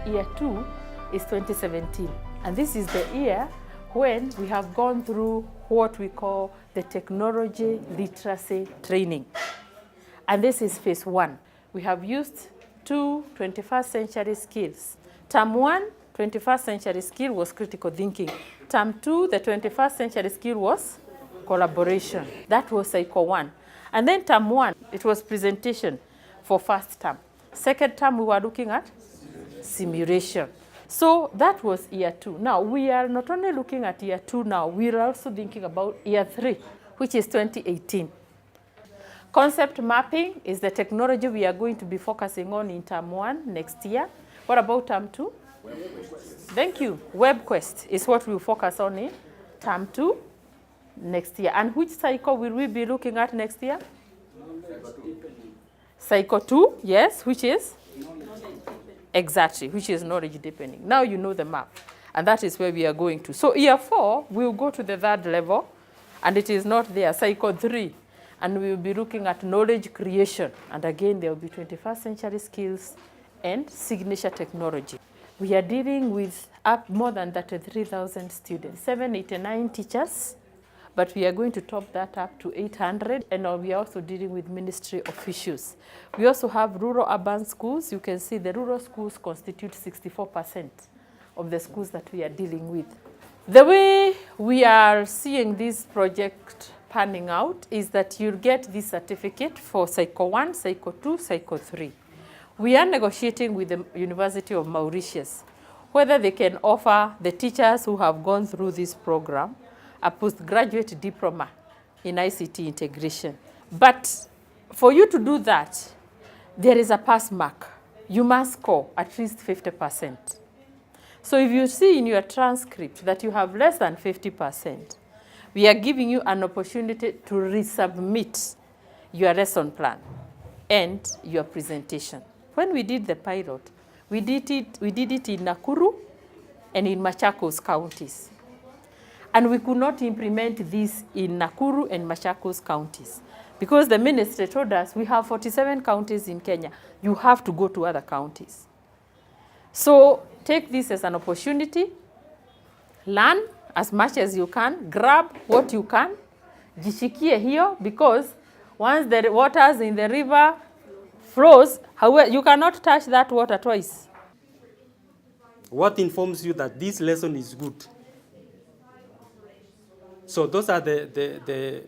year 2 is 2017. And this is the year when we have gone through what we call the technology literacy training. And this is phase 1. We have used 2 21st century skills. Term 1, 21st century skill was critical thinking. Term 2, the 21st century skill was collaboration. That was cycle 1. And then term 1, it was presentation for first term. Second term, we were looking at simulation. So that was year 2. Now, we are not only looking at year 2 now, we are also thinking about year 3, which is 2018. Concept mapping is the technology we are going to be focusing on in term 1 next year. What about term 2? Thank you. WebQuest is what we'll focus on in term 2 next year. And which cycle will we be looking at next year? Cycle 2, yes, which is? Exactly, which is knowledge deepening. Now you know the map, and that is where we are going to. So year 4, we'll go to the 3rd level, and it is not there, cycle 3. And we will be looking at knowledge creation. And again, there will be 21st century skills and signature technology. We are dealing with more than 33,000 students, 789 teachers, but we are going to top that up to 800. And we are also dealing with ministry officials. We also have rural-urban schools. You can see the rural schools constitute 64% of the schools that we are dealing with. The way we are seeing this project panning out is that you'll get this certificate for cycle 1, cycle 2, cycle 3. We are negotiating with the University of Mauritius whether they can offer the teachers who have gone through this program a postgraduate diploma in ICT integration. But for you to do that, there is a pass mark. You must score at least 50%. So if you see in your transcript that you have less than 50%, we are giving you an opportunity to resubmit your lesson plan and your presentation. When we did the pilot, we did it in Nakuru and in Machakos counties. And we could not implement this in Nakuru and Machakos counties because the ministry told us we have 47 counties in Kenya. You have to go to other counties. So take this as an opportunity, learn as much as you can, grab what you can, jishikie hiyo, because once the waters in the river flows, however, you cannot touch that water twice. What informs you that this lesson is good? So those are the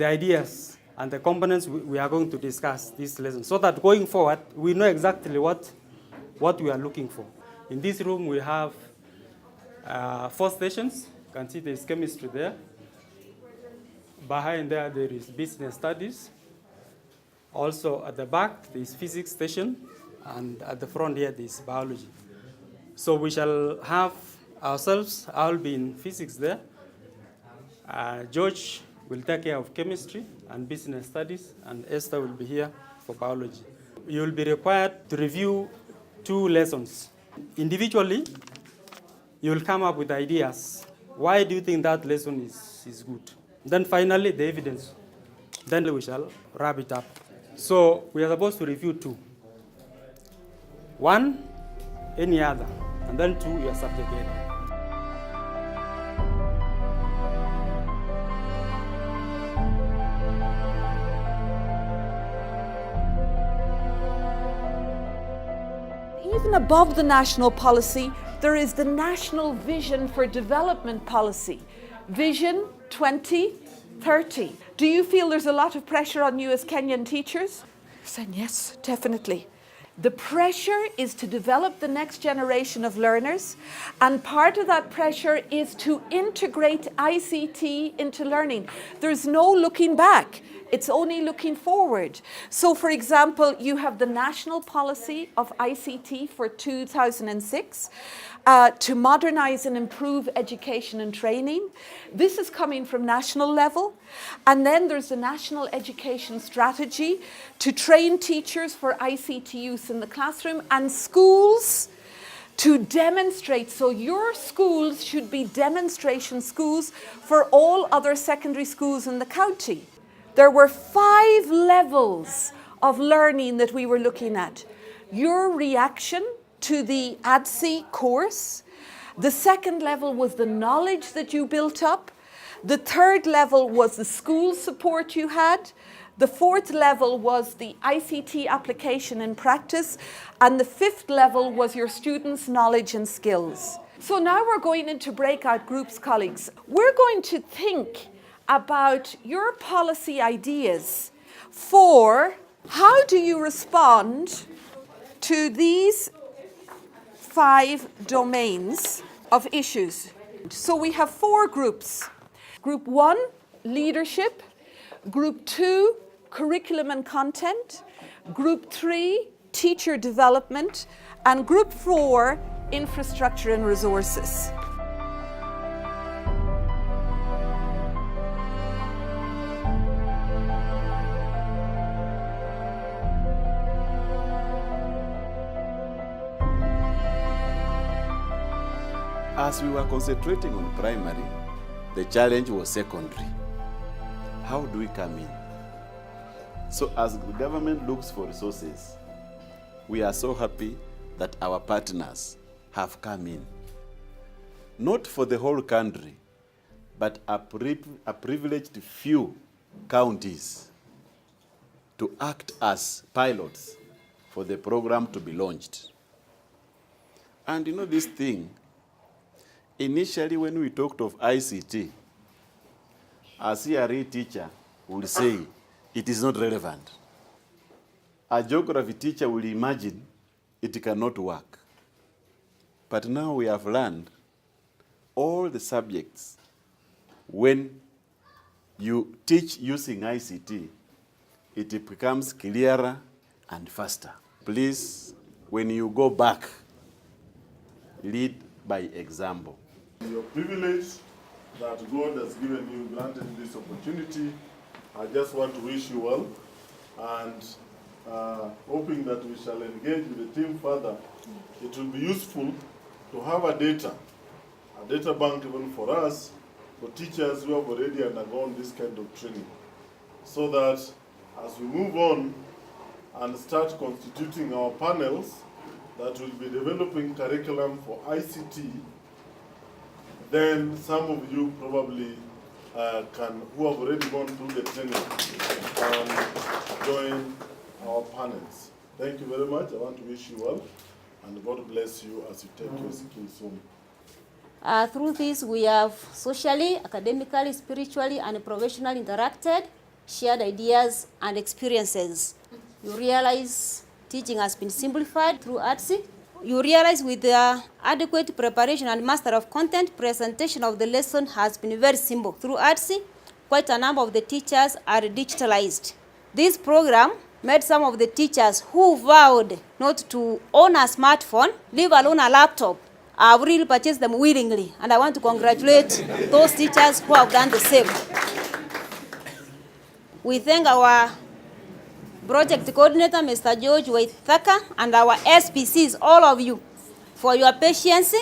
ideas and the components we are going to discuss this lesson, so that going forward, we know exactly what we are looking for. In this room, we have 4 stations. You can see there's chemistry there. Behind there is business studies. Also at the back, there is physics station. And at the front here, there is biology. So we shall have ourselves, I'll be in physics there. George will take care of chemistry and business studies, and Esther will be here for biology. You will be required to review 2 lessons. Individually, you will come up with ideas. Why do you think that lesson is good? Then finally, the evidence. Then we shall wrap it up. So we are supposed to review 2. 1, any other, and then 2, your subject area. Even above the national policy, there is the National Vision for Development Policy, Vision 2030. Do you feel there's a lot of pressure on you as Kenyan teachers? Saying yes, definitely. The pressure is to develop the next generation of learners, and part of that pressure is to integrate ICT into learning. There's no looking back. It's only looking forward. So, for example, you have the national policy of ICT for 2006 to modernize and improve education and training. This is coming from national level. And then there's the national education strategy to train teachers for ICT use in the classroom, and schools to demonstrate. So your schools should be demonstration schools for all other secondary schools in the county. There were 5 levels of learning that we were looking at. Your reaction to the ADSI course. The second level was the knowledge that you built up. The third level was the school support you had. The fourth level was the ICT application in practice. And the fifth level was your students' knowledge and skills. So now we're going into breakout groups, colleagues. We're going to think about your policy ideas for how do you respond to these 5 domains of issues. So we have 4 groups. Group 1, leadership. Group 2, curriculum and content. Group 3, teacher development. And Group 4, infrastructure and resources. As we were concentrating on primary, the challenge was secondary. How do we come in? So as the government looks for resources, we are so happy that our partners have come in. Not for the whole country, but a privileged few counties to act as pilots for the program to be launched. And you know this thing, initially when we talked of ICT, a CRE teacher will say it is not relevant. A geography teacher will imagine it cannot work. But now we have learned all the subjects, when you teach using ICT, it becomes clearer and faster. Please, when you go back, lead by example. Your privilege that God has given you, granted this opportunity. I just want to wish you well, and hoping that we shall engage with the team further. It will be useful to have a data bank even for us, for teachers who have already undergone this kind of training, so that as we move on and start constituting our panels that will be developing curriculum for ICT, then some of you probably who have already gone through the training, join our panels. Thank you very much. I want to wish you well, and God bless you as you take your skills home. Through this, we have socially, academically, spiritually, and professionally interacted, shared ideas and experiences. You realize teaching has been simplified through ADSI. You realize with the adequate preparation and master of content, presentation of the lesson has been very simple. Through ADSI, quite a number of the teachers are digitalized. This program made some of the teachers who vowed not to own a smartphone, leave alone a laptop, have really purchased them willingly. And I want to congratulate those teachers who have done the same. We thank our project coordinator, Mr. George Waithaka, and our SPCs, all of you, for your patience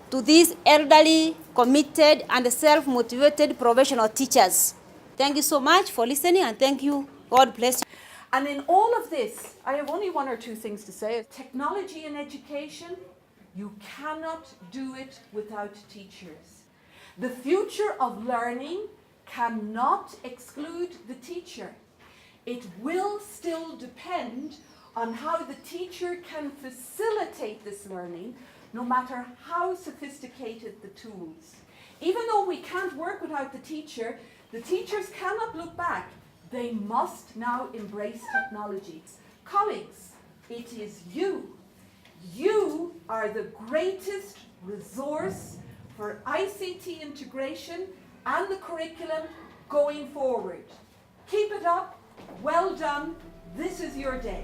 to these elderly, committed, and self-motivated professional teachers. Thank you so much for listening, and thank you. God bless you. And in all of this, I have only 1 or 2 things to say. Technology in education, you cannot do it without teachers. The future of learning cannot exclude the teacher. It will still depend on how the teacher can facilitate this learning, no matter how sophisticated the tools. Even though we can't work without the teachers cannot look back. They must now embrace technology. Colleagues, it is you. You are the greatest resource for ICT integration and the curriculum going forward. Keep it up. Well done. This is your day.